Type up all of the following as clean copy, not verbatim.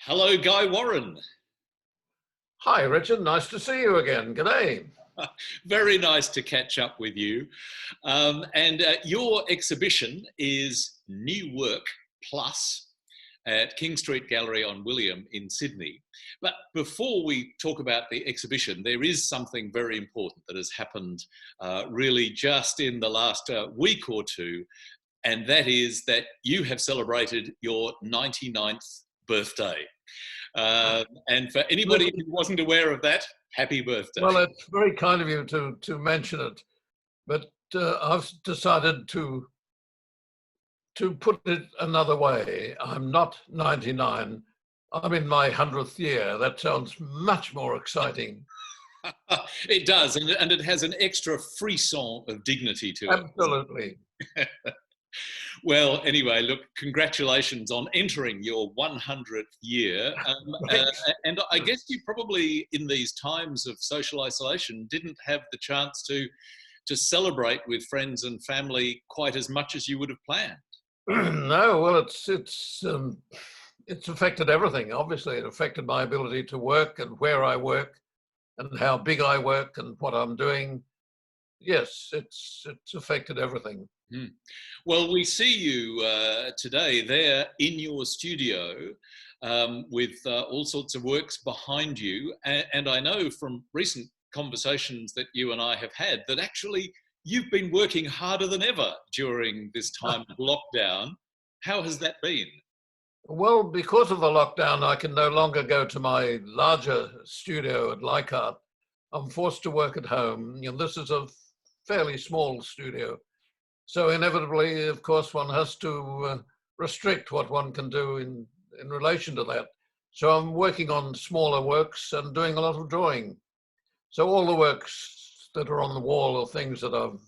Hello, Guy Warren. Hi, Richard. Nice to see you again. G'day. Very nice to catch up with you. And your exhibition is New Work Plus at King Street Gallery on William in Sydney. But before we talk about the exhibition, there is something very important that has happened really just in the last week or two, and that is that you have celebrated your 99th birthday. And for anybody who wasn't aware of that, happy birthday. Well, it's very kind of you to mention it, but I've decided to put it another way. I'm not 99. I'm in my 100th year. That sounds much more exciting. It does, and it has an extra frisson of dignity to it. Absolutely. Well, anyway, look, congratulations on entering your 100th year. And I guess you probably, in these times of social isolation, didn't have the chance to celebrate with friends and family quite as much as you would have planned. No, well, it's affected everything. Obviously, it affected my ability to work and where I work and how big I work and what I'm doing. Yes, it's affected everything. Mm. Well, we see you today there in your studio with all sorts of works behind you. And I know from recent conversations that you and I have had that actually you've been working harder than ever during this time of lockdown. How has that been? Well, because of the lockdown, I can no longer go to my larger studio at Leichhardt. I'm forced to work at home. You know, this is a fairly small studio. So inevitably, of course, one has to restrict what one can do in relation to that. So I'm working on smaller works and doing a lot of drawing. So all the works that are on the wall are things that I've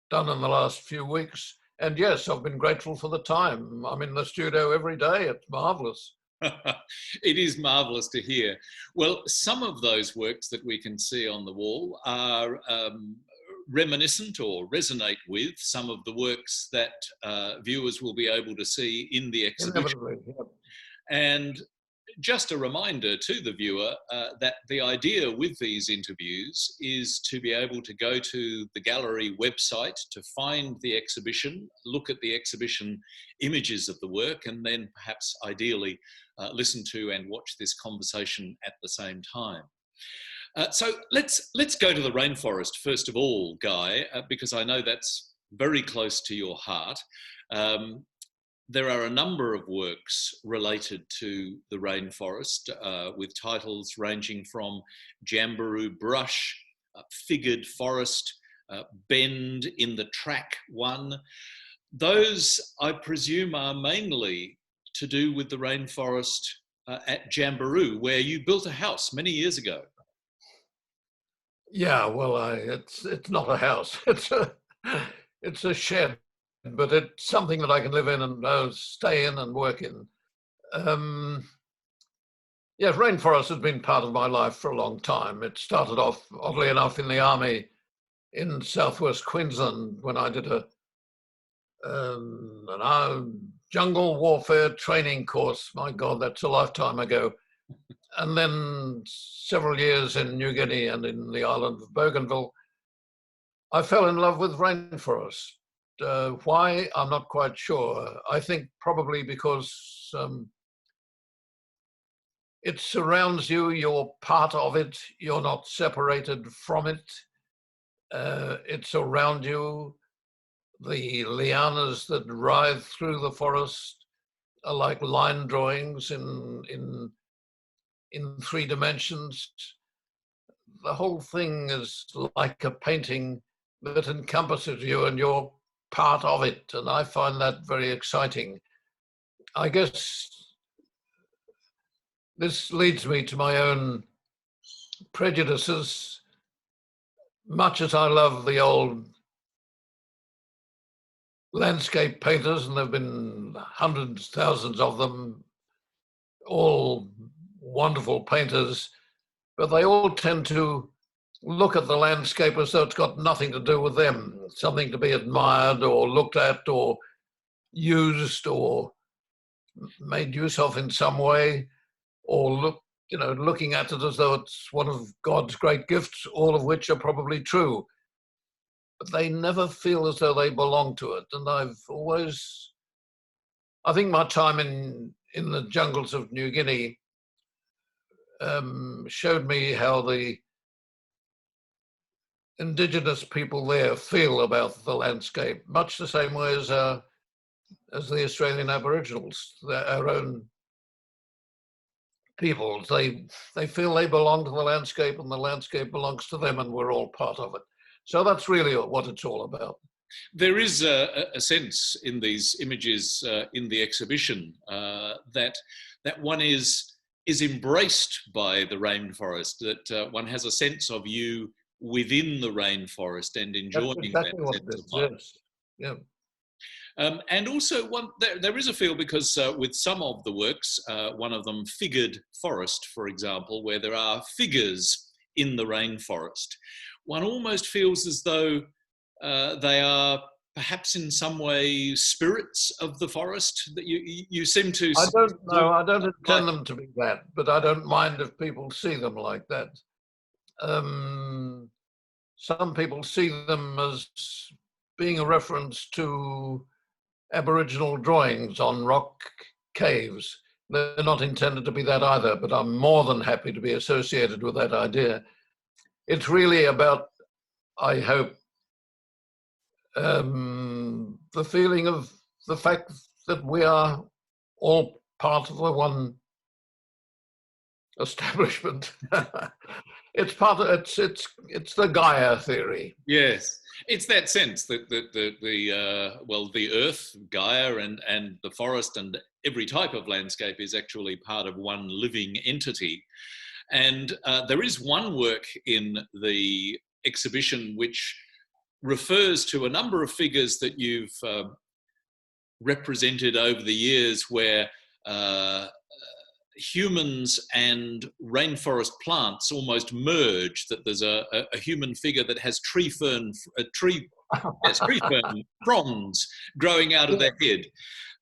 done in the last few weeks. And yes, I've been grateful for the time. I'm in the studio every day. It's marvelous. It is marvelous to hear. Well, some of those works that we can see on the wall are reminiscent or resonate with some of the works that viewers will be able to see in the exhibition. Yep. And just a reminder to the viewer that the idea with these interviews is to be able to go to the gallery website to find the exhibition, look at the exhibition images of the work, and then perhaps ideally listen to and watch this conversation at the same time. So let's go to the rainforest first of all, Guy, because I know that's very close to your heart. There are a number of works related to the rainforest with titles ranging from Jamberoo Brush, Figured Forest, Bend in the Track one. Those, I presume, are mainly to do with the rainforest at Jamberoo, where you built a house many years ago. Yeah, well, it's not a house. It's a shed, but it's something that I can live in and stay in and work in. Yes, rainforest has been part of my life for a long time. It started off, oddly enough, in the army in southwest Queensland when I did an jungle warfare training course. My God, that's a lifetime ago. And then several years in New Guinea and in the island of Bougainville, I fell in love with rainforest. Why? I'm not quite sure. I think probably because it surrounds you, you're part of it, you're not separated from it. It's around you. The lianas that writhe through the forest are like line drawings in 3 dimensions. The whole thing is like a painting that encompasses you and you're part of it. And I find that very exciting. I guess this leads me to my own prejudices. Much as I love the old landscape painters, and there have been hundreds, thousands of them, all wonderful painters, but they all tend to look at the landscape as though it's got nothing to do with them, something to be admired or looked at or used or made use of in some way. or looking at it as though it's one of God's great gifts, all of which are probably true. But they never feel as though they belong to it. And I think my time in the jungles of New Guinea showed me how the indigenous people there feel about the landscape, much the same way as the Australian Aboriginals, our own people. They feel they belong to the landscape, and the landscape belongs to them, and we're all part of it. So that's really what it's all about. There is a sense in these images in the exhibition that one is embraced by the rainforest, that one has a sense of you within the rainforest and enjoying That's exactly that what sense it of is, life. yes. Yeah. And also, there is a feel, because with some of the works, one of them, Figured Forest, for example, where there are figures in the rainforest, one almost feels as though they are perhaps in some way spirits of the forest, that you seem to... I don't know. I don't intend them to be that, but I don't mind if people see them like that. Some people see them as being a reference to Aboriginal drawings on rock caves. They're not intended to be that either, but I'm more than happy to be associated with that idea. It's really about, I hope, the feeling of the fact that we are all part of the one establishment. It's part of it's the Gaia theory. Yes, it's that sense that the earth, Gaia, and the forest and every type of landscape is actually part of one living entity. And there is one work in the exhibition which refers to a number of figures that you've represented over the years, where humans and rainforest plants almost merge, that there's a human figure that has tree fern fronds growing out of their head.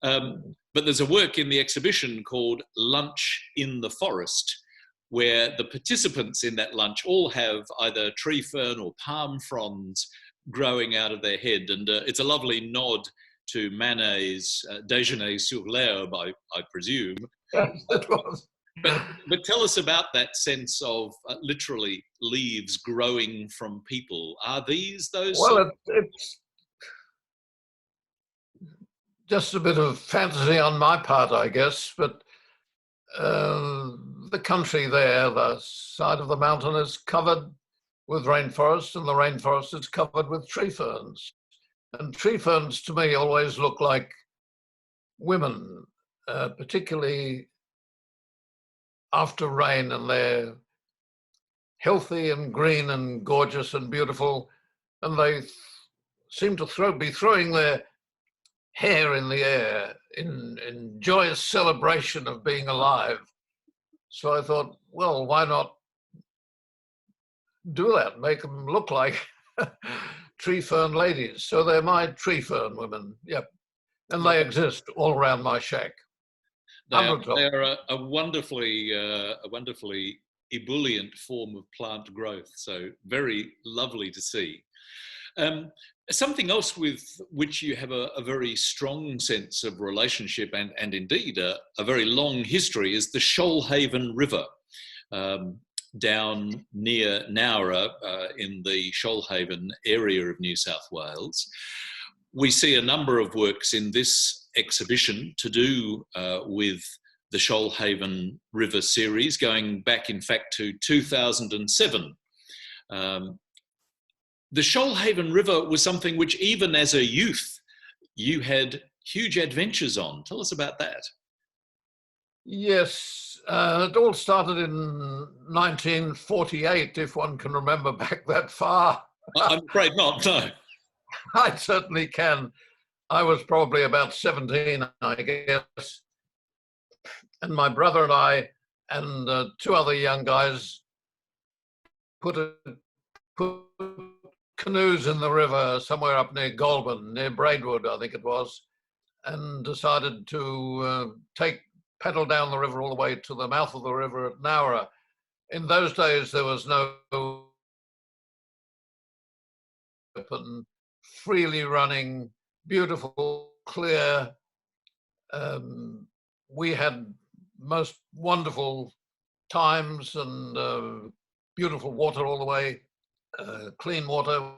But there's a work in the exhibition called Lunch in the Forest, where the participants in that lunch all have either tree fern or palm fronds growing out of their head. And it's a lovely nod to Manet's Déjeuner sur l'herbe, I presume. Yes, it was. But tell us about that sense of literally leaves growing from people. Are these those? Well, it's just a bit of fantasy on my part, I guess, but the country there, the side of the mountain, is covered with rainforest, and the rainforest is covered with tree ferns. And tree ferns, to me, always look like women, particularly after rain, and they're healthy and green and gorgeous and beautiful, and they seem to be throwing their hair in the air in joyous celebration of being alive. So I thought, well, why not do that, make them look like tree fern ladies? So they're my tree fern women, yep. And they exist all around my shack. They are a wonderfully ebullient form of plant growth, so very lovely to see. Something else with which you have a very strong sense of relationship and indeed a very long history is the Shoalhaven River, down near Nowra in the Shoalhaven area of New South Wales. We see a number of works in this exhibition to do with the Shoalhaven River series, going back in fact to 2007. The Shoalhaven River was something which, even as a youth, you had huge adventures on. Tell us about that. Yes, it all started in 1948, if one can remember back that far. I'm afraid not, no. I certainly can. I was probably about 17, I guess. And my brother and I and two other young guys put canoes in the river somewhere up near Goulburn, near Braidwood, I think it was, and decided to take pedal down the river all the way to the mouth of the river at Nowra. In those days, there was no open, freely running, beautiful, clear. We had most wonderful times and beautiful water all the way, clean water.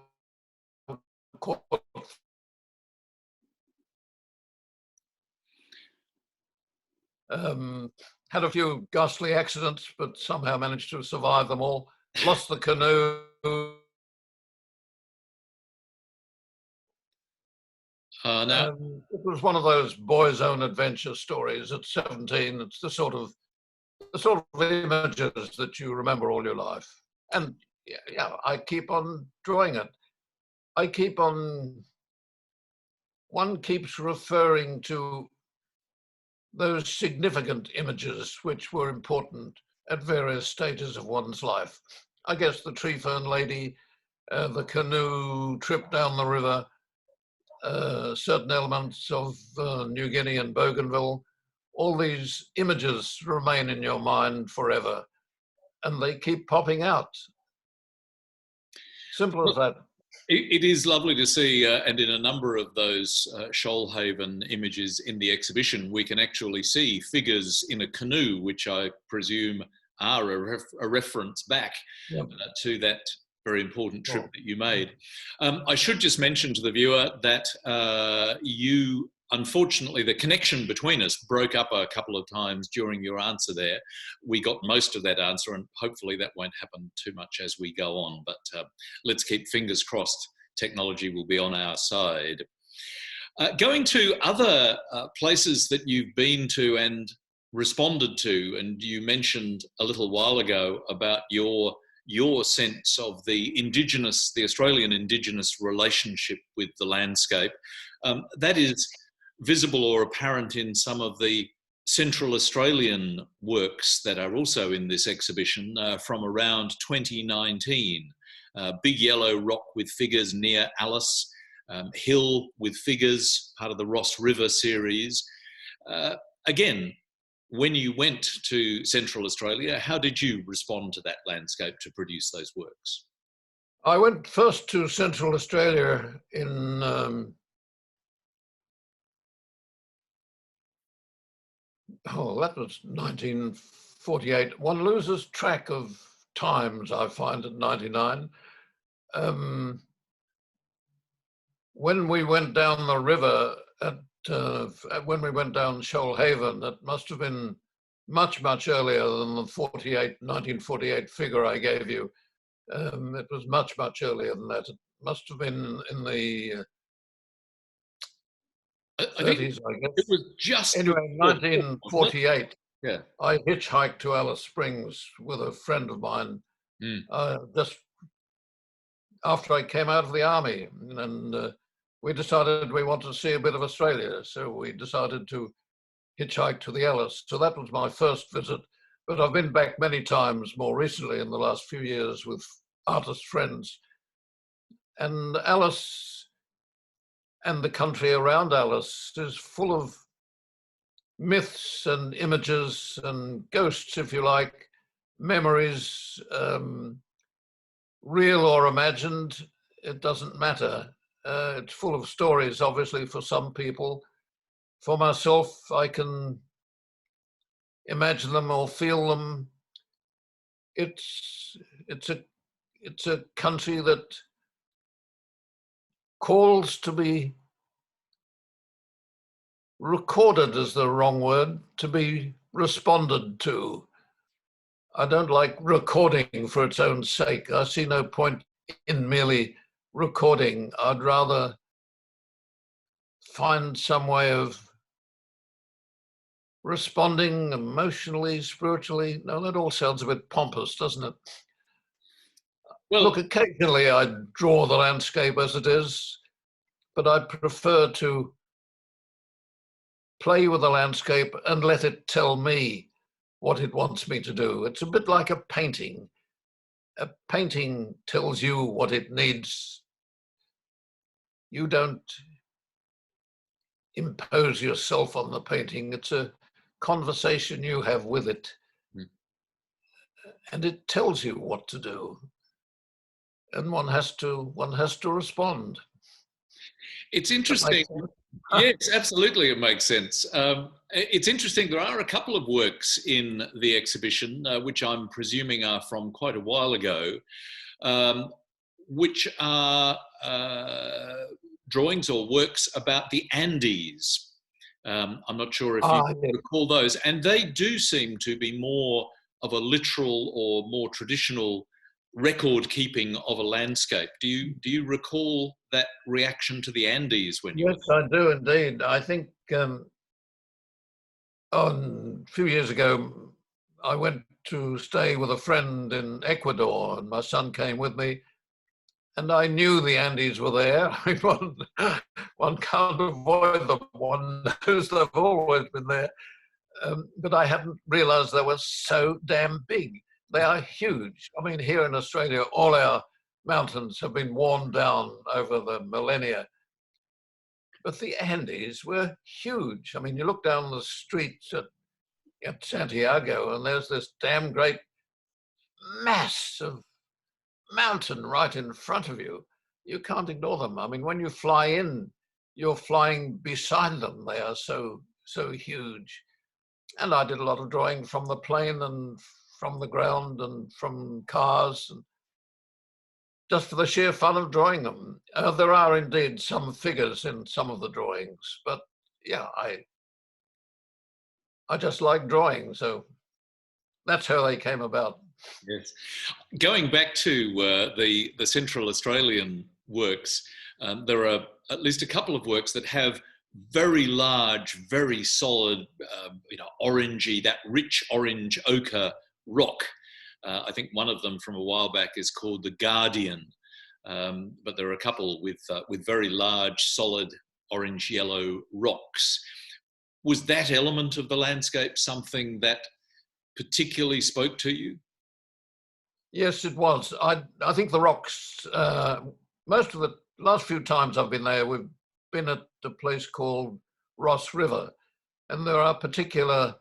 Had a few ghastly accidents, but somehow managed to survive them all. Lost the canoe. It was one of those boys' own adventure stories. At 17, it's the sort of images that you remember all your life. And yeah, I keep on drawing it. One keeps referring to those significant images which were important at various stages of one's life. I guess the tree fern lady, the canoe trip down the river, certain elements of New Guinea and Bougainville, all these images remain in your mind forever, and they keep popping out. Simple as that. It is lovely to see, and in a number of those Shoalhaven images in the exhibition, we can actually see figures in a canoe, which I presume are a reference back to that very important trip that you made. I should just mention to the viewer that unfortunately, the connection between us broke up a couple of times during your answer there. We got most of that answer, and hopefully that won't happen too much as we go on, but let's keep fingers crossed technology will be on our side. Going to other places that you've been to and responded to, and you mentioned a little while ago about your sense of the Australian Indigenous relationship with the landscape. That is visible or apparent in some of the Central Australian works that are also in this exhibition from around 2019. Big Yellow Rock with figures near Alice, Hill with figures, part of the Ross River series. Again, when you went to Central Australia, how did you respond to that landscape to produce those works? I went first to Central Australia in that was 1948. One loses track of times, I find, at 99. When we went down the river, when we went down Shoalhaven, it must have been much, much earlier than the 1948 figure I gave you. It was much, much earlier than that. It must have been in the 30s, I guess. It was just anyway, 1948. Yeah. I hitchhiked to Alice Springs with a friend of mine just after I came out of the army, and we decided we wanted to see a bit of Australia, so we decided to hitchhike to the Alice. So that was my first visit, but I've been back many times more recently in the last few years with artist friends. And Alice and the country around Alice is full of myths and images and ghosts, if you like, memories, real or imagined, it doesn't matter. It's full of stories, obviously, for some people. For myself, I can imagine them or feel them. It's a country that calls to be recorded is the wrong word, to be responded to. I don't like recording for its own sake. I see no point in merely recording. I'd rather find some way of responding emotionally, spiritually. No, that all sounds a bit pompous, doesn't it? Well, look, occasionally I draw the landscape as it is, but I prefer to play with the landscape and let it tell me what it wants me to do. It's a bit like a painting. A painting tells you what it needs. You don't impose yourself on the painting. It's a conversation you have with it, Mm. and it tells you what to do, and one has to respond. It's That interesting. makes sense. Yes, absolutely, it makes sense. It's interesting. There are a couple of works in the exhibition, which I'm presuming are from quite a while ago, um, which are drawings or works about the Andes. I'm not sure if you Yeah. recall those, and they do seem to be more of a literal or more traditional record keeping of a landscape. Do you recall that reaction to the Andes when you were Yes, I do indeed. I think a few years ago, I went to stay with a friend in Ecuador, and my son came with me, and I knew the Andes were there. One can't avoid them. One knows they've always been there. But I hadn't realized they were so damn big. They are huge. I mean, here in Australia, all our mountains have been worn down over the millennia. But the Andes were huge. I mean, you look down the streets at Santiago, and there's this damn great mass of mountain right in front of you. You can't ignore them. I mean, when you fly in, you're flying beside them. They are so huge. And I did a lot of drawing from the plane and from the ground and from cars, and just for the sheer fun of drawing them. There are indeed some figures in some of the drawings, but yeah, I just like drawing, so that's how they came about. Yes. Going back to the Central Australian works, there are at least a couple of works that have very large, very solid, orangey, that rich orange ochre rock. I think one of them from a while back is called the Guardian, but there are a couple with very large, solid orange yellow rocks. Was that element of the landscape something that particularly spoke to you? Yes, it was. I think the rocks, most of the last few times I've been there, we've been at a place called Ross River, and there are particular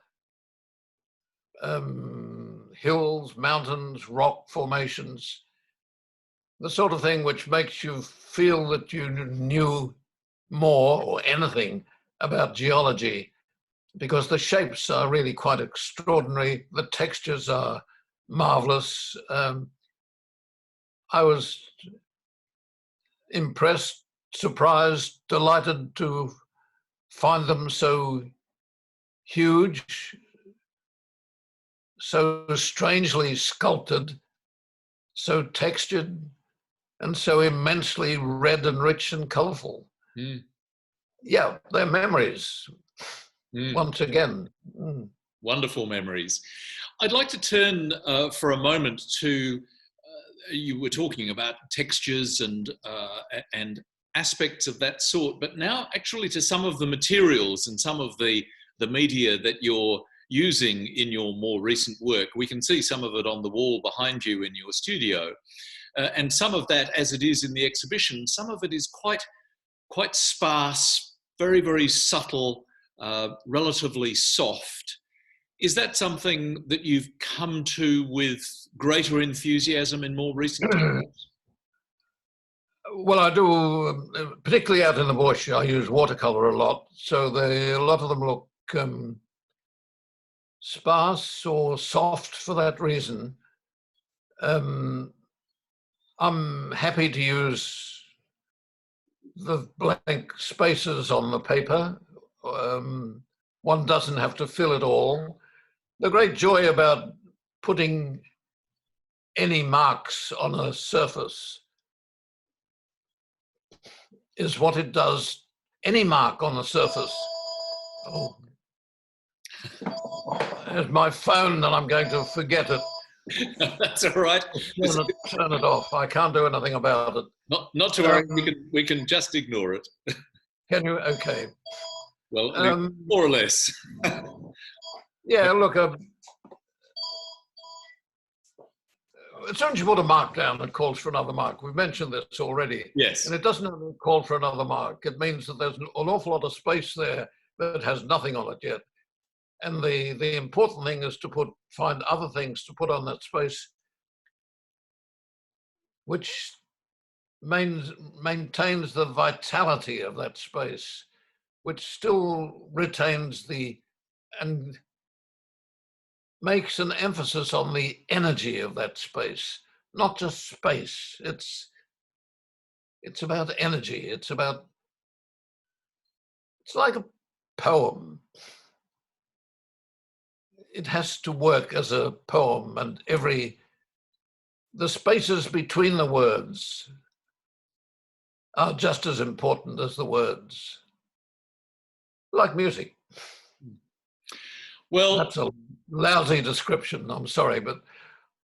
hills, mountains, rock formations, the sort of thing which makes you feel that you knew more or anything about geology, because the shapes are really quite extraordinary. The textures are marvelous. I was impressed, surprised, delighted to find them so huge, so strangely sculpted, so textured, and so immensely red and rich and colorful. Mm. Yeah, they're memories, once again. Wonderful memories. I'd like to turn for a moment to, you were talking about textures and aspects of that sort, but now actually to some of the materials and some of the media that you're using in your more recent work. We can see some of it on the wall behind you in your studio. And some of that, as it is in the exhibition, some of it is quite sparse, very, very subtle, relatively soft. Is that something that you've come to with greater enthusiasm in more recent times? Well, I do, particularly out in the bush, I use watercolor a lot. So a lot of them look sparse or soft for that reason. I'm happy to use the blank spaces on the paper. One doesn't have to fill it all. The great joy about putting any marks on a surface is what it does. Any mark on the surface. Oh, there's my phone, and I'm going to forget it. That's all right. Turn it off. I can't do anything about it. Not to worry. We can just ignore it. Can you? Okay. Well, more or less. Yeah. Look. As soon as you put a mark down, it calls for another mark. We've mentioned this already. Yes. And it doesn't only call for another mark. It means that there's an awful lot of space there that has nothing on it yet. And the important thing is to find other things to put on that space which maintains the vitality of that space, which still retains and makes an emphasis on the energy of that space, not just space. It's about energy. It's like a poem. It has to work as a poem, and the spaces between the words are just as important as the words, like music. Well, That's a lousy description, I'm sorry, but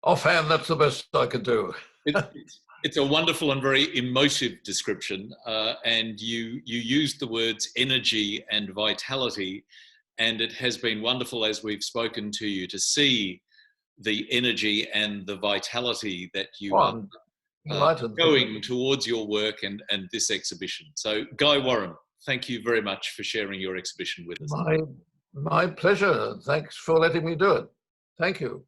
offhand, that's the best I could do. it's a wonderful and very emotive description, and you used the words energy and vitality, and it has been wonderful as we've spoken to you to see the energy and the vitality that you are going towards your work and this exhibition. So, Guy Warren, thank you very much for sharing your exhibition with us. My pleasure. Thanks for letting me do it. Thank you.